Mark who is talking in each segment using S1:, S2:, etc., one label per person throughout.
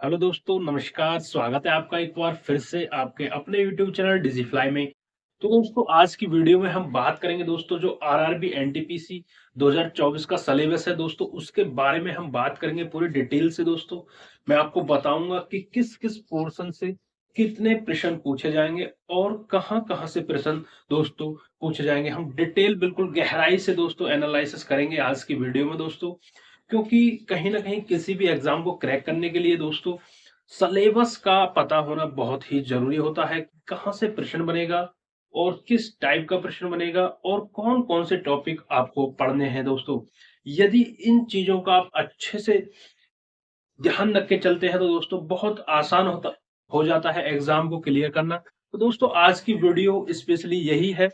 S1: Hello दोस्तों, नमस्कार। स्वागत है आपका एक बार फिर से आपके अपने यूट्यूब चैनल डिजिफ्लाई में। तो दोस्तों, आज की वीडियो में हम बात करेंगे दोस्तों, जो आरआरबी एनटीपीसी 2024 का सिलेबस है दोस्तों, उसके बारे में हम बात करेंगे पूरी डिटेल से दोस्तों। मैं आपको बताऊंगा कि किस किस पोर्शन से कितने प्रश्न पूछे जाएंगे और कहां-कहां से प्रश्न दोस्तों पूछे जाएंगे। हम डिटेल बिल्कुल गहराई से दोस्तों एनालिसिस करेंगे आज की वीडियो में दोस्तों। क्योंकि कहीं न कहीं किसी भी एग्ज़ाम को क्रैक करने के लिए दोस्तों सिलेबस का पता होना बहुत ही ज़रूरी होता है। कहाँ से प्रश्न बनेगा और किस टाइप का प्रश्न बनेगा और कौन-कौन से टॉपिक आपको पढ़ने हैं दोस्तों। यदि इन चीज़ों का आप अच्छे से ध्यान रख के चलते हैं तो दोस्तों बहुत आसान होता हो जाता है एग्ज़ाम को क्लियर करना। तो दोस्तों, आज की वीडियो स्पेशली यही है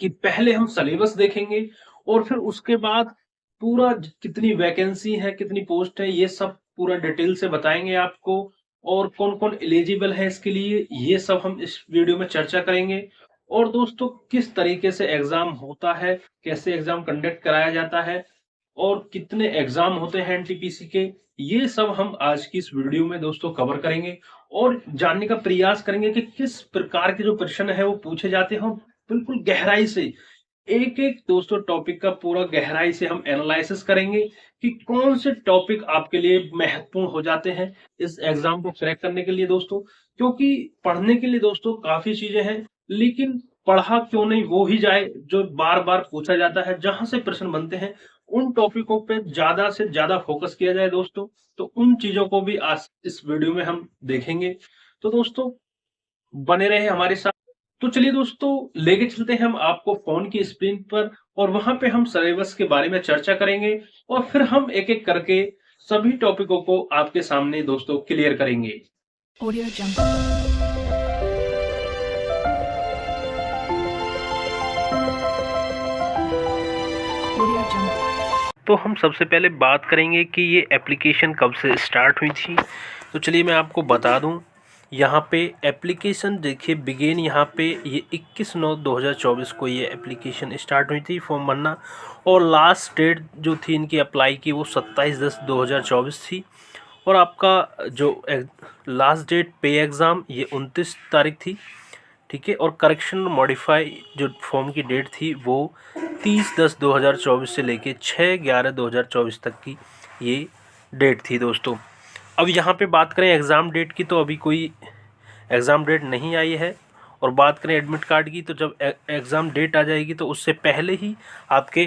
S1: कि पहले हम सिलेबस देखेंगे और फिर उसके बाद पूरा कितनी वैकेंसी है, कितनी पोस्ट है, ये सब पूरा डिटेल से बताएंगे आपको। और कौन कौन एलिजिबल है इसके लिए, ये सब हम इस वीडियो में चर्चा करेंगे। और दोस्तों, किस तरीके से एग्जाम होता है, कैसे एग्जाम कंडक्ट कराया जाता है और कितने एग्जाम होते हैं एनटीपीसी के, ये सब हम आज की इस वीडियो में दोस्तों कवर करेंगे। और जानने का प्रयास करेंगे कि किस प्रकार के जो प्रश्न है वो पूछे जाते हैं। बिल्कुल गहराई से एक-एक दोस्तों टॉपिक का पूरा गहराई से हम एनालिसिस करेंगे कि कौन से टॉपिक आपके लिए महत्वपूर्ण हो जाते हैं इस एग्जाम को क्रैक करने के लिए दोस्तों। क्योंकि पढ़ने के लिए दोस्तों काफ़ी चीज़ें हैं, लेकिन पढ़ा क्यों नहीं वो ही जाए, जो बार-बार पूछा जाता है, जहाँ से प्रश्न बनते हैं, उन टॉपिकों पे ज़्यादा से ज़्यादा फोकस किया जाए दोस्तों। तो उन चीज़ों को भी आज इस वीडियो में हम देखेंगे। तो दोस्तों, बने रहे हमारे साथ। तो चलिए दोस्तों, लेके चलते हैं हम आपको फ़ोन की स्क्रीन पर और वहाँ पे हम सिलेबस के बारे में चर्चा करेंगे और फिर हम एक-एक करके सभी टॉपिकों को आपके सामने दोस्तों क्लियर करेंगे।
S2: Audio Jungle. Audio Jungle.
S1: तो हम सबसे पहले बात करेंगे कि ये एप्लीकेशन कब से स्टार्ट हुई थी। तो चलिए मैं आपको बता दूं, यहाँ पे एप्लीकेशन देखिए बिगेन, यहाँ पे ये 21/9/2024 को ये एप्लीकेशन स्टार्ट हुई थी फॉर्म भरना। और लास्ट डेट जो थी इनकी अप्लाई की वो 27/10/2024 थी। और आपका जो लास्ट डेट पे एग्ज़ाम ये 29 तारीख थी, ठीक है। और करेक्शन मॉडिफाई जो फॉर्म की डेट थी वो 30/10/2024 से लेके 6/11/2024 तक की ये डेट थी दोस्तों। अब यहाँ पे बात करें एग्ज़ाम डेट की, तो अभी कोई एग्ज़ाम डेट नहीं आई है। और बात करें एडमिट कार्ड की, तो जब एग्ज़ाम डेट आ जाएगी तो उससे पहले ही आपके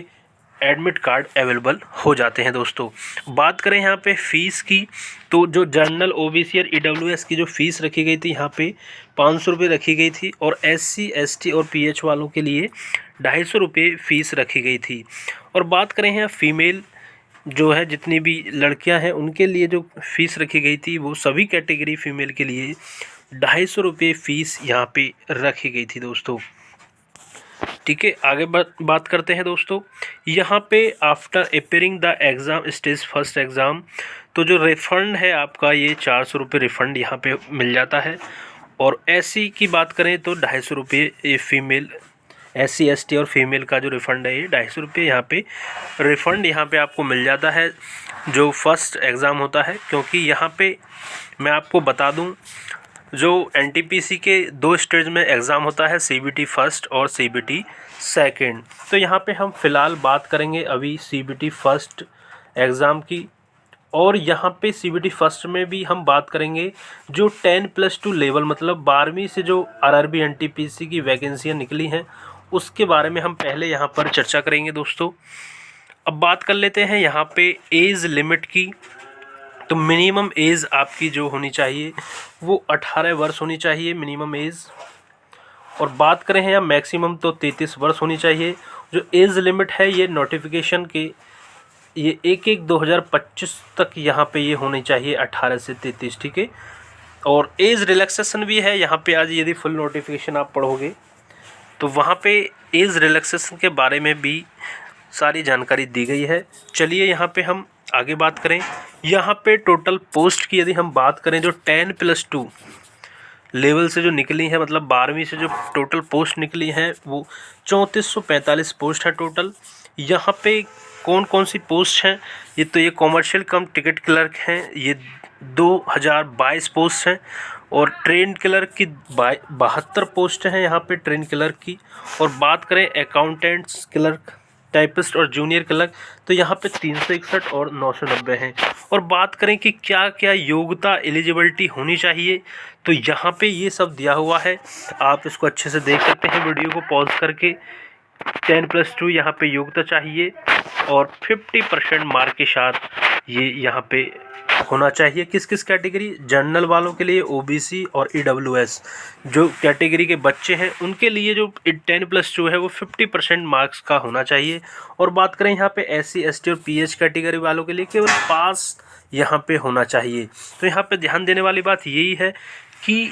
S1: एडमिट कार्ड अवेलेबल हो जाते हैं दोस्तों। बात करें यहाँ पे फ़ीस की, तो जो जनरल ओबीसी और ईडब्ल्यूएस की जो फ़ीस रखी गई थी यहाँ पे 500 रुपये रखी गई थी। और एससी एसटी और पीएच वालों के लिए 250 रुपये फ़ीस रखी गई थी। और बात करें यहाँ फीमेल जो है, जितनी भी लड़कियां हैं उनके लिए जो फ़ीस रखी गई थी वो सभी कैटेगरी फीमेल के लिए 250 रुपये फ़ीस यहाँ पे रखी गई थी दोस्तों, ठीक है। आगे बात करते हैं दोस्तों, यहाँ पे after appearing the exam stage first exam, तो जो रिफ़ंड है आपका ये 400 रुपये रिफ़ंड यहाँ पे मिल जाता है। और एससी की बात करें तो 250 रुपये ये फीमेल, एससी एसटी और फीमेल का जो रिफ़ंड है ये 250 रुपये यहाँ पे रिफ़ंड यहाँ पे आपको मिल जाता है जो फर्स्ट एग्ज़ाम होता है। क्योंकि यहाँ पे मैं आपको बता दूँ, जो एनटीपीसी के 2 स्टेज में एग्ज़ाम होता है, सीबीटी फर्स्ट और सीबीटी सेकंड। तो यहाँ पे हम फ़िलहाल बात करेंगे अभी सीबीटी फर्स्ट एग्ज़ाम की। और यहाँ पे सीबीटी फर्स्ट में भी हम बात करेंगे जो 10+2 लेवल, मतलब 12वीं से जो आरआरबी एनटीपीसी की वैकेंसियाँ निकली हैं उसके बारे में हम पहले यहाँ पर चर्चा करेंगे दोस्तों। अब बात कर लेते हैं यहाँ पे एज लिमिट की। तो मिनिमम एज आपकी जो होनी चाहिए वो 18 वर्ष होनी चाहिए मिनिमम एज। और बात करें यहाँ मैक्सिमम तो 33 वर्ष होनी चाहिए। जो एज लिमिट है ये नोटिफिकेशन के ये 1/1/2025 तक यहाँ पे ये होनी चाहिए 18 से 33, ठीक है। और एज रिलैक्सेशन भी है यहाँ पे, आज यदि फुल नोटिफिकेशन आप पढ़ोगे तो वहाँ पे एज रिलैक्सेशन के बारे में भी सारी जानकारी दी गई है। चलिए यहाँ पे हम आगे बात करें। यहाँ पे टोटल पोस्ट की यदि हम बात करें, जो 10+2 लेवल से जो निकली है, मतलब 12वीं से जो टोटल पोस्ट निकली हैं वो 3445 पोस्ट है टोटल। यहाँ पे कौन कौन सी पोस्ट हैं, ये कॉमर्शियल कम टिकट क्लर्क हैं, ये 2022 पोस्ट हैं। और ट्रेन क्लर्क की 72 पोस्ट हैं यहाँ पे ट्रेन क्लर्क की। और बात करें अकाउंटेंट्स क्लर्क, टाइपिस्ट और जूनियर क्लर्क, तो यहाँ पे 361 और 990 हैं। और बात करें कि क्या क्या योग्यता एलिजिबिलिटी होनी चाहिए, तो यहाँ पे ये सब दिया हुआ है, आप इसको अच्छे से देख सकते हैं वीडियो को पॉज करके। 10+2 यहाँ पे योग्यता चाहिए और 50% मार्क के साथ ये यहाँ पे होना चाहिए। किस किस कैटेगरी, जनरल वालों के लिए, ओबीसी और ईडब्ल्यूएस जो कैटेगरी के बच्चे हैं उनके लिए जो 10+2 है वो 50% मार्क्स का होना चाहिए। और बात करें यहाँ पे एससी एसटी और पीएच कैटेगरी वालों के लिए केवल पास यहाँ पे होना चाहिए। तो यहाँ पे ध्यान देने वाली बात यही है कि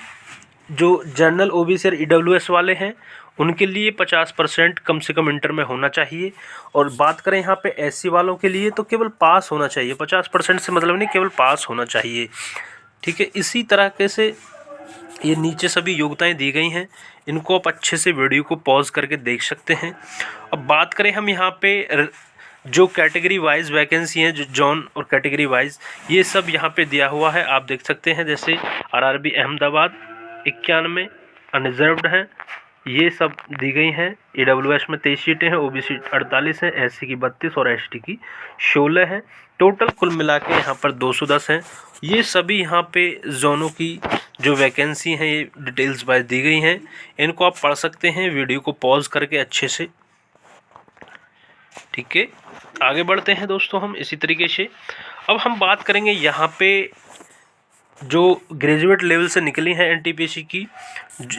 S1: जो जनरल ओबीसी और ईडब्ल्यूएस वाले हैं उनके लिए 50% कम से कम इंटर में होना चाहिए। और बात करें यहाँ पे एससी वालों के लिए तो केवल पास होना चाहिए, 50% से मतलब नहीं, केवल पास होना चाहिए। ठीक है, इसी तरीके से ये नीचे सभी योग्यताएं दी गई हैं, इनको आप अच्छे से वीडियो को पॉज करके देख सकते हैं। अब बात करें हम यहाँ पे जो कैटेगरी वाइज वैकेंसी हैं, जो जॉन और कैटेगरी वाइज, ये सब यहाँ पे दिया हुआ है, आप देख सकते हैं। जैसे आरआरबी अहमदाबाद 91 अनरिजर्व्ड हैं, ये सब दी गई हैं। ईडब्ल्यूएस में 23 सीटें हैं, ओबीसी 48 हैं, एससी की 32 और एसटी की 16 हैं। टोटल कुल मिला के यहाँ पर 210 हैं। ये सभी यहाँ पे जोनों की जो वैकेंसी हैं ये डिटेल्स वाइज दी गई हैं, इनको आप पढ़ सकते हैं वीडियो को पॉज करके अच्छे से। ठीक है, आगे बढ़ते हैं दोस्तों हम इसी तरीके से। अब हम बात करेंगे यहाँ पे जो ग्रेजुएट लेवल से निकली हैं एनटीपीसी की,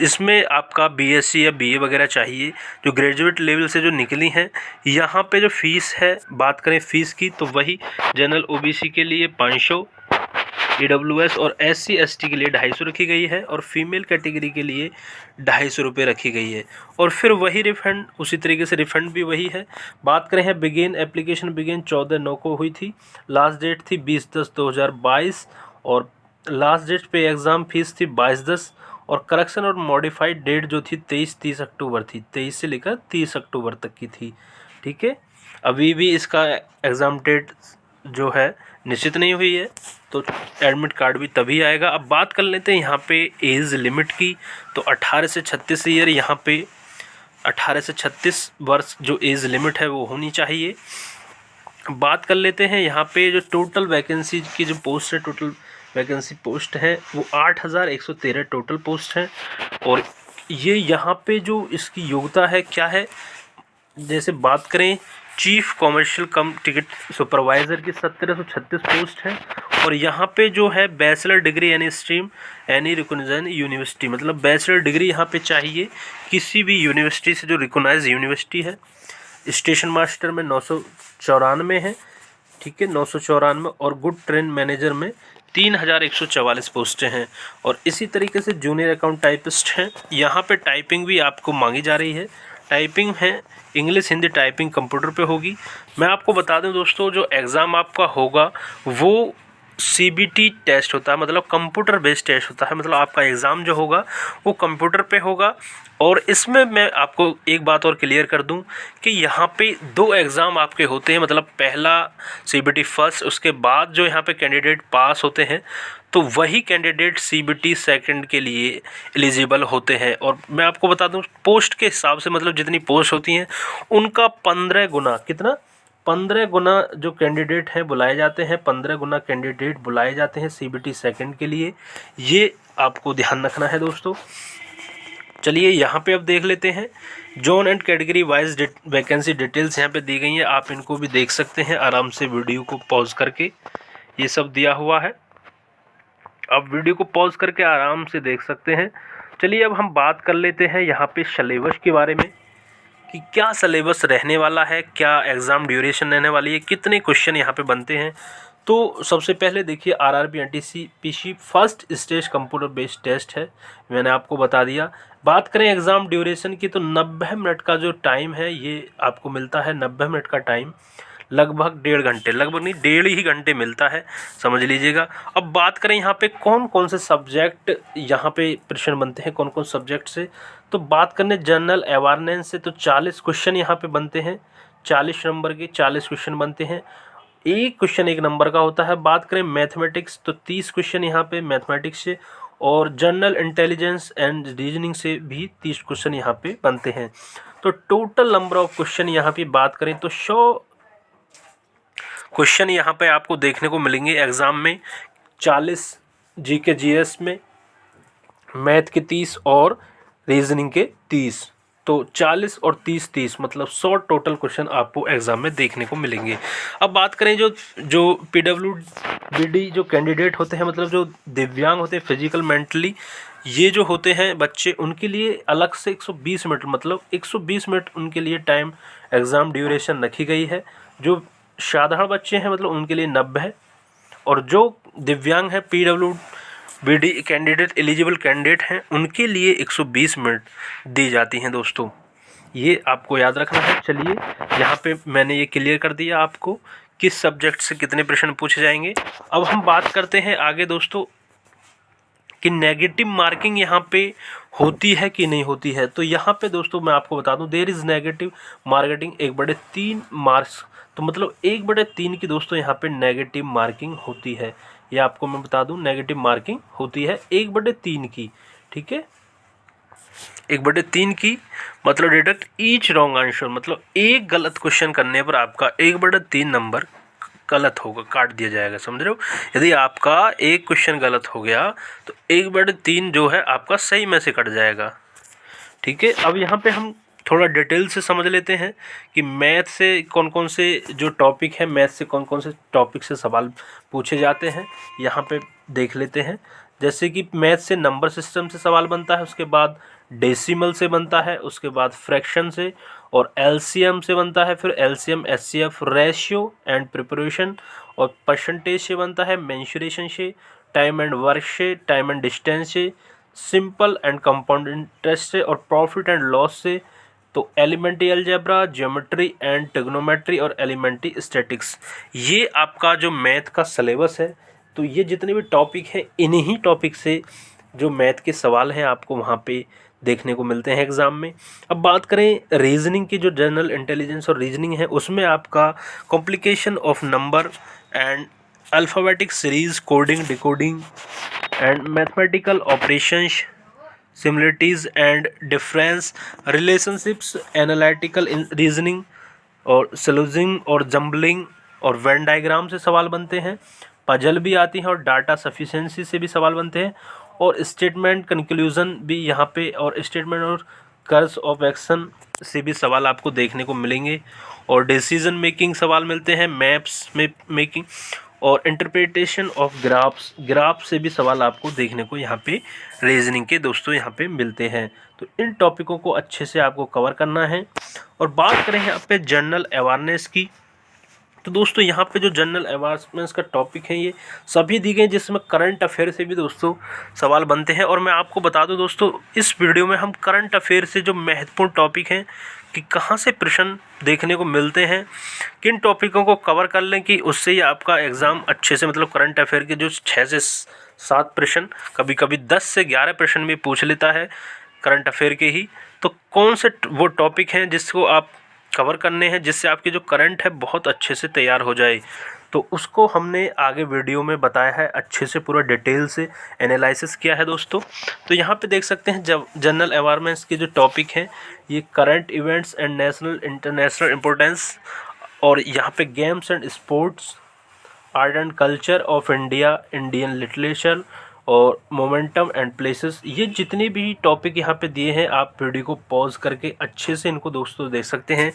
S1: इसमें आपका बीएससी या बीए वगैरह चाहिए। जो ग्रेजुएट लेवल से जो निकली हैं, यहाँ पे जो फीस है, बात करें फीस की, तो वही जनरल ओबीसी के लिए 500, ईडब्ल्यूएस और एससी एसटी के लिए 250 रखी गई है, और फीमेल कैटेगरी के लिए 250 रुपये रखी गई है। और फिर वही रिफंड, उसी तरीके से रिफंड भी वही है। बात करें हैं बिगिन, एप्लीकेशन बिगिन 14/9 को हुई थी, लास्ट डेट थी 20/10/2022, और लास्ट डेट पे एग्ज़ाम फीस थी 22/10, और करेक्शन और मॉडिफाइड डेट जो थी 23-30 अक्टूबर थी, 23 से लेकर 30 अक्टूबर तक की थी। ठीक है, अभी भी इसका एग्ज़ाम डेट जो है निश्चित नहीं हुई है, तो एडमिट कार्ड भी तभी आएगा। अब बात कर लेते हैं यहाँ पे एज लिमिट की, तो 18 से 36 ईयर, यहाँ पे 18 से 36 वर्ष जो एज लिमिट है वो होनी चाहिए। बात कर लेते हैं यहाँ पे जो टोटल वैकेंसी की जो पोस्ट है, टोटल वैकेंसी पोस्ट है वो 8113 टोटल पोस्ट हैं। और ये यहाँ पे जो इसकी योग्यता है क्या है, जैसे बात करें chief commercial cum ticket supervisor की 1736 पोस्ट है। और यहाँ पे जो है bachelor degree any stream any recognised university, मतलब बैचलर डिग्री यहाँ पे चाहिए किसी भी यूनिवर्सिटी से जो रिकॉग्नाइज्ड यूनिवर्सिटी है। स्टेशन मास्टर में 994 है, ठीक है, 994, और गुड ट्रेन मैनेजर में 3144 पोस्टें हैं। और इसी तरीके से जूनियर अकाउंट टाइपिस्ट हैं, यहाँ पे टाइपिंग भी आपको मांगी जा रही है। टाइपिंग है इंग्लिश हिंदी टाइपिंग कंप्यूटर पे होगी। मैं आपको बता दूं दोस्तों, जो एग्ज़ाम आपका होगा वो सीबीटी टेस्ट होता है, मतलब कंप्यूटर बेस्ड टेस्ट होता है, मतलब आपका एग्ज़ाम जो होगा वो कंप्यूटर पे होगा। और इसमें मैं आपको एक बात और क्लियर कर दूं कि यहाँ पे 2 एग्ज़ाम आपके होते हैं, मतलब पहला सीबीटी फर्स्ट, उसके बाद जो यहाँ पे कैंडिडेट पास होते हैं तो वही कैंडिडेट सीबीटी सेकंड के लिए एलिजिबल होते हैं। और मैं आपको बता दूं पोस्ट के हिसाब से, मतलब जितनी पोस्ट होती हैं उनका 15 गुना, कितना 15 गुना जो कैंडिडेट हैं बुलाए जाते हैं, 15 गुना कैंडिडेट बुलाए जाते हैं सीबीटी सेकंड के लिए। ये आपको ध्यान रखना है दोस्तों। चलिए यहाँ पे अब देख लेते हैं zone and category wise vacancy details यहाँ पे दी गई हैं, आप इनको भी देख सकते हैं आराम से वीडियो को पॉज करके, ये सब दिया हुआ है, आप वीडियो को पॉज करके आराम से देख सकते हैं। चलिए अब हम बात कर लेते हैं यहाँ पे सिलेबस के बारे में कि क्या सिलेबस रहने वाला है, क्या एग्ज़ाम ड्यूरेशन रहने वाली है, कितने क्वेश्चन यहाँ पे बनते हैं। तो सबसे पहले देखिए RRB NTPC first stage computer based test है, मैंने आपको बता दिया। बात करें एग्ज़ाम ड्यूरेशन की तो 90 मिनट का जो टाइम है ये आपको मिलता है, 90 मिनट का टाइम, लगभग 1.5 घंटे, लगभग नहीं 1.5 ही घंटे मिलता है, समझ लीजिएगा। अब बात करें यहाँ पे कौन कौन से सब्जेक्ट यहाँ पे प्रश्न बनते हैं, कौन कौन सब्जेक्ट से, तो बात करने जनरल अवेयरनेस से तो 40 क्वेश्चन यहाँ पे बनते हैं, 40 नंबर के 40 क्वेश्चन बनते हैं। एक क्वेश्चन 1 नंबर का होता है। बात करें मैथमेटिक्स तो 30 क्वेश्चन यहाँ पे मैथमेटिक्स से, और जनरल इंटेलिजेंस एंड रीजनिंग से भी 30 क्वेश्चन यहाँ पे बनते हैं। तो टोटल नंबर ऑफ क्वेश्चन यहाँ पे बात करें तो 100 क्वेश्चन यहाँ पे आपको देखने को मिलेंगे एग्ज़ाम में। 40 जीके जीएस में, मैथ के 30 और रीजनिंग के 30, तो 40 और 30 मतलब 100 टोटल क्वेश्चन आपको एग्ज़ाम में देखने को मिलेंगे। अब बात करें जो पीडब्ल्यूबीडी जो कैंडिडेट होते हैं, मतलब जो दिव्यांग होते हैं फिजिकल मेंटली, ये जो होते हैं बच्चे, उनके लिए अलग से 120 मिनट, मतलब 120 मिनट उनके लिए टाइम एग्ज़ाम ड्यूरेशन रखी गई है। जो साधारण बच्चे हैं मतलब उनके लिए 90 है, और जो दिव्यांग हैं पीडब्ल्यूबीडी कैंडिडेट एलिजिबल कैंडिडेट हैं उनके लिए 120 मिनट दी जाती हैं दोस्तों। ये आपको याद रखना है। चलिए यहाँ पे मैंने ये क्लियर कर दिया आपको किस सब्जेक्ट से कितने प्रश्न पूछे जाएंगे। अब हम बात करते हैं आगे दोस्तों कि नेगेटिव मार्किंग यहाँ पे होती है कि नहीं होती है। तो यहाँ पे दोस्तों मैं आपको बता दूं, there is negative marking 1/3 marks. तो मतलब 1/3 की दोस्तों यहाँ पे नेगेटिव मार्किंग होती है। ये आपको मैं बता दूं, नेगेटिव मार्किंग होती है 1/3 की, ठीक है। 1/3 की मतलब डिडक्ट ईच रॉन्ग आंसर, मतलब एक गलत क्वेश्चन करने पर आपका 1/3 नंबर गलत होगा, काट दिया जाएगा, समझ रहे हो। यदि आपका एक क्वेश्चन गलत हो गया तो 1/3 जो है आपका सही में से कट जाएगा, ठीक है। अब यहाँ पे हम थोड़ा डिटेल से समझ लेते हैं कि मैथ से कौन कौन से जो टॉपिक है, मैथ से कौन कौन से टॉपिक से सवाल पूछे जाते हैं, यहाँ पे देख लेते हैं। जैसे कि मैथ से नंबर सिस्टम से सवाल बनता है, उसके बाद डेसिमल से बनता है, उसके बाद फ्रैक्शन से और एलसीएम से बनता है, फिर LCM HCF ratio and preparation, और परसेंटेज से बनता है, मेंसुरेशन से, टाइम एंड वर्क से, टाइम एंड डिस्टेंस से, सिंपल एंड कंपाउंड इंटरेस्ट से, और प्रॉफिट एंड लॉस से। तो elementary algebra, geometry and trigonometry और एलिमेंट्री स्टैटिक्स, ये आपका जो मैथ का सिलेबस है। तो ये जितने भी टॉपिक हैं, इन्हीं टॉपिक से जो मैथ के सवाल हैं आपको वहाँ पे देखने को मिलते हैं एग्ज़ाम में। अब बात करें रीजनिंग की, जो जनरल इंटेलिजेंस और रीजनिंग है, उसमें आपका complication of number and alphabetic series, coding, decoding and mathematical operations, similarities and difference, relationships, analytical reasoning और सिलोजिंग और जम्बलिंग और वेन डायग्राम से सवाल बनते हैं। पजल भी आती हैं और डाटा सफिशिएंसी से भी सवाल बनते हैं, और स्टेटमेंट कंक्लूजन भी यहाँ पे, और स्टेटमेंट और कर्स ऑफ एक्शन से भी सवाल आपको देखने को मिलेंगे, और डिसीजन मेकिंग सवाल मिलते हैं, मैप्स में मेकिंग और इंटरप्रिटेशन ऑफ ग्राफ से भी सवाल आपको देखने को यहाँ पे रीजनिंग के दोस्तों यहाँ पे मिलते हैं। तो इन टॉपिकों को अच्छे से आपको कवर करना है। और बात करें यहाँ पे जनरल अवेयरनेस की, तो दोस्तों यहाँ पे जो जनरल अवेयरनेस का टॉपिक है ये सभी दी गए, जिसमें करंट अफेयर से भी दोस्तों सवाल बनते हैं। और मैं आपको बता दूं दोस्तों, इस वीडियो में हम करंट अफेयर से जो महत्वपूर्ण टॉपिक हैं कि कहाँ से प्रश्न देखने को मिलते हैं, किन टॉपिकों को कवर कर लें कि उससे ही आपका एग्ज़ाम अच्छे से, मतलब करंट अफेयर के जो 6 से 7 प्रश्न, कभी कभी 10 से 11 प्रश्न भी पूछ लेता है करंट अफेयर के ही। तो कौन से वो टॉपिक हैं जिसको आप कवर करने हैं, जिससे आपकी जो करंट है बहुत अच्छे से तैयार हो जाए, तो उसको हमने आगे वीडियो में बताया है, अच्छे से पूरा डिटेल से एनालिसिस किया है दोस्तों। तो यहाँ पे देख सकते हैं जब जनरल अवेयरनेस के जो टॉपिक हैं, ये current events and national international importance, और यहाँ पे games and sports, art and culture of India, Indian literature और मोमेंटम एंड प्लेसेस। ये जितने भी टॉपिक यहाँ पे दिए हैं, आप वीडियो को पॉज करके अच्छे से इनको दोस्तों देख सकते हैं।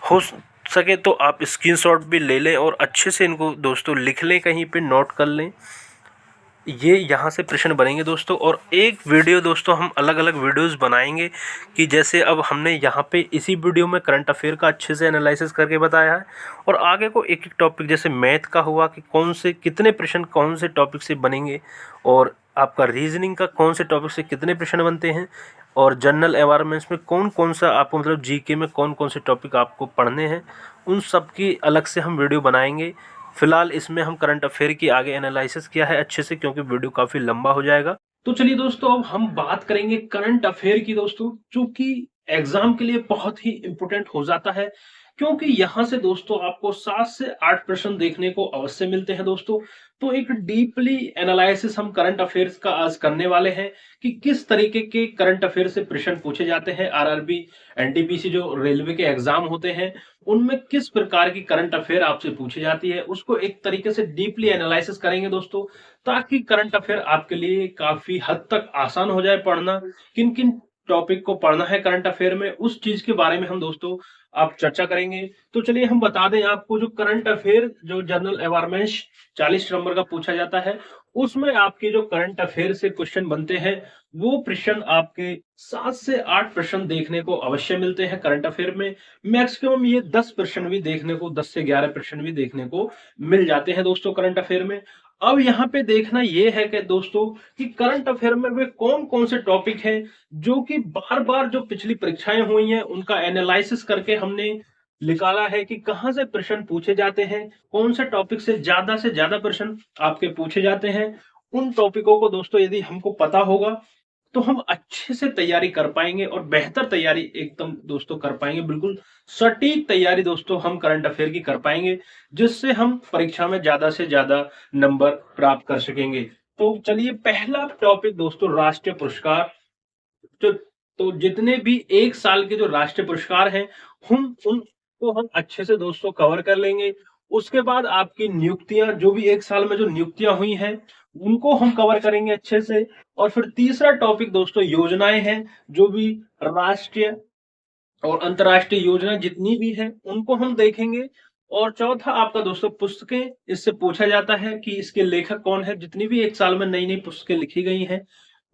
S1: हो सके तो आप स्क्रीनशॉट भी ले लें और अच्छे से इनको दोस्तों लिख लें, कहीं पे नोट कर लें। ये यहाँ से प्रश्न बनेंगे दोस्तों, और एक वीडियो दोस्तों हम अलग अलग वीडियोस बनाएंगे कि जैसे अब हमने यहाँ पे इसी वीडियो में करंट अफेयर का अच्छे से एनालिसिस करके बताया है, और आगे को एक एक टॉपिक जैसे मैथ का हुआ कि कौन से कितने प्रश्न कौन से टॉपिक से बनेंगे, और आपका रीजनिंग का कौन से टॉपिक से कितने प्रश्न बनते हैं, और जनरल अवेयरनेस में कौन कौन सा आपको, मतलब जीके में कौन कौन से टॉपिक आपको पढ़ने हैं, उन सब की अलग से हम वीडियो बनाएंगे। फिलहाल इसमें हम करंट अफेयर की आगे एनालिसिस किया है अच्छे से, क्योंकि वीडियो काफ़ी लंबा हो जाएगा। तो चलिए दोस्तों, अब हम बात करेंगे करंट अफेयर की दोस्तों, जो कि एग्जाम के लिए बहुत ही इम्पोर्टेंट हो जाता है। क्योंकि यहाँ से दोस्तों आपको 7 से 8 प्रश्न देखने को अवश्य मिलते हैं दोस्तों। तो एक डीपली एनालिसिस हम करंट अफेयर्स का आज करने वाले हैं कि किस तरीके के करंट अफेयर से प्रश्न पूछे जाते हैं। आरआरबी, एनटीपीसी जो रेलवे के एग्जाम होते हैं, उनमें किस प्रकार की करंट अफेयर आपसे पूछी जाती है, उसको एक तरीके से डीपली एनालिसिस करेंगे दोस्तों, ताकि करंट अफेयर आपके लिए काफी हद तक आसान हो जाए पढ़ना। किन किन टॉपिक को पढ़ना है करंट अफेयर में, उस चीज के बारे में हम दोस्तों आप चर्चा करेंगे। तो चलिए हम बता दें आपको, जो करंट अफेयर जो जनरल अवेयरनेस 40 नंबर का पूछा जाता है, उसमें आपके जो करंट अफेयर से क्वेश्चन बनते हैं, वो प्रश्न आपके 7 से 8 प्रश्न देखने को अवश्य मिलते हैं करंट अफेयर में। मैक्सिमम ये 10 प्रश्न भी देखने को, 10 से 11 प्रश्न भी देखने को मिल जाते हैं दोस्तों करंट अफेयर में। अब यहाँ पे देखना ये है कि दोस्तों कि करंट अफेयर में वे कौन कौन से टॉपिक हैं जो कि बार बार जो पिछली परीक्षाएं हुई हैं उनका एनालिसिस करके हमने निकाला है कि कहां से प्रश्न पूछे जाते हैं, कौन से टॉपिक से ज्यादा प्रश्न आपके पूछे जाते हैं। उन टॉपिकों को दोस्तों यदि हमको पता होगा तो हम अच्छे से तैयारी कर पाएंगे और बेहतर तैयारी एकदम दोस्तों कर पाएंगे। बिल्कुल सटीक तैयारी दोस्तों हम करंट अफेयर की कर पाएंगे, जिससे हम परीक्षा में ज्यादा से ज्यादा नंबर प्राप्त कर सकेंगे। तो चलिए, पहला टॉपिक दोस्तों राष्ट्रीय पुरस्कार। तो जितने भी एक साल के जो राष्ट्रीय पुरस्कार हैं, हम उनको हम अच्छे से दोस्तों कवर कर लेंगे। उसके बाद आपकी नियुक्तियां, जो भी एक साल में जो नियुक्तियां हुई हैं, उनको हम कवर करेंगे अच्छे से। और फिर तीसरा टॉपिक दोस्तों योजनाएं हैं, जो भी राष्ट्रीय और अंतर्राष्ट्रीय योजना जितनी भी है उनको हम देखेंगे। और चौथा आपका दोस्तों पुस्तकें, इससे पूछा जाता है कि इसके लेखक कौन है। जितनी भी एक साल में नई नई पुस्तकें लिखी गई हैं,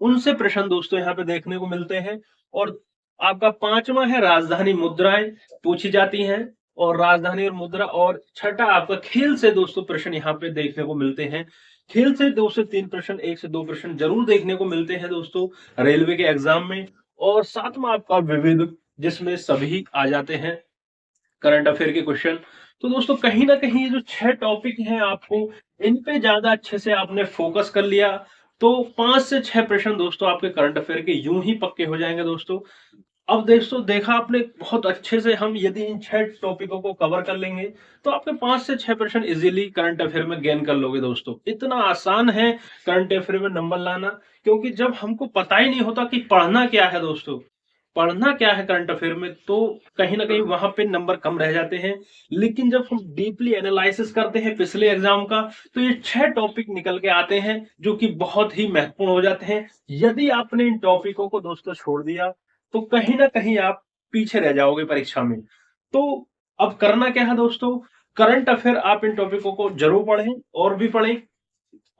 S1: उनसे प्रश्न दोस्तों यहाँ पे देखने को मिलते हैं। और आपका पांचवा है राजधानी मुद्राएं पूछी जाती हैं, और राजधानी और मुद्रा। और छठा आपका खेल से दोस्तों प्रश्न यहाँ पे देखने को मिलते हैं। खेल से 2 से 3 प्रश्न, 1 से 2 प्रश्न जरूर देखने को मिलते हैं दोस्तों रेलवे के एग्जाम में। और सातवां आपका विविध, जिसमें सभी आ जाते हैं करंट अफेयर के क्वेश्चन। तो दोस्तों कहीं ना कहीं ये जो 6 टॉपिक हैं, आपको इन पे ज्यादा अच्छे से आपने फोकस कर लिया तो 5 से 6 प्रश्न दोस्तों आपके करंट अफेयर के यूं ही पक्के हो जाएंगे दोस्तों। अब दोस्तों देखा आपने बहुत अच्छे से, हम यदि इन 6 टॉपिकों को कवर कर लेंगे तो आपके 5 से 6 प्रश्न इजीली करंट अफेयर में गेन कर लोगे दोस्तों। इतना आसान है करंट अफेयर में नंबर लाना, क्योंकि जब हमको पता ही नहीं होता कि पढ़ना क्या है दोस्तों, पढ़ना क्या है करंट अफेयर में, तो कहीं ना कहीं वहां पे नंबर कम रह जाते हैं। लेकिन जब हम डीपली एनालिसिस करते हैं पिछले एग्जाम का, तो ये 6 टॉपिक निकल के आते हैं जो कि बहुत ही महत्वपूर्ण हो जाते हैं। यदि आपने इन टॉपिकों को दोस्तों छोड़ दिया तो कहीं ना कहीं आप पीछे रह जाओगे परीक्षा में। तो अब करना क्या है दोस्तों, करंट अफेयर आप इन टॉपिकों को जरूर पढ़ें और भी पढ़ें।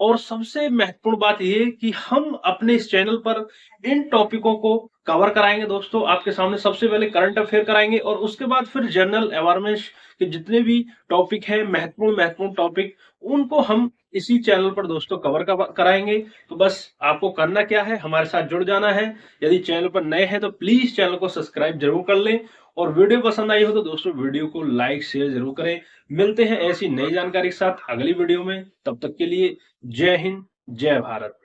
S1: और सबसे महत्वपूर्ण बात यह कि हम अपने इस चैनल पर इन टॉपिकों को कवर कराएंगे दोस्तों। आपके सामने सबसे पहले करंट अफेयर कराएंगे, और उसके बाद फिर जनरल अवेयरनेस के जितने भी टॉपिक हैं, महत्वपूर्ण टॉपिक, उनको हम इसी चैनल पर दोस्तों कवर कराएंगे। तो बस आपको करना क्या है, हमारे साथ जुड़ जाना है। यदि चैनल पर नए हैं तो प्लीज चैनल को सब्सक्राइब जरूर कर लें, और वीडियो पसंद आई हो तो दोस्तों वीडियो को लाइक शेयर जरूर करें। मिलते हैं ऐसी नई जानकारी के साथ अगली वीडियो में, तब तक के लिए जय हिंद, जय भारत।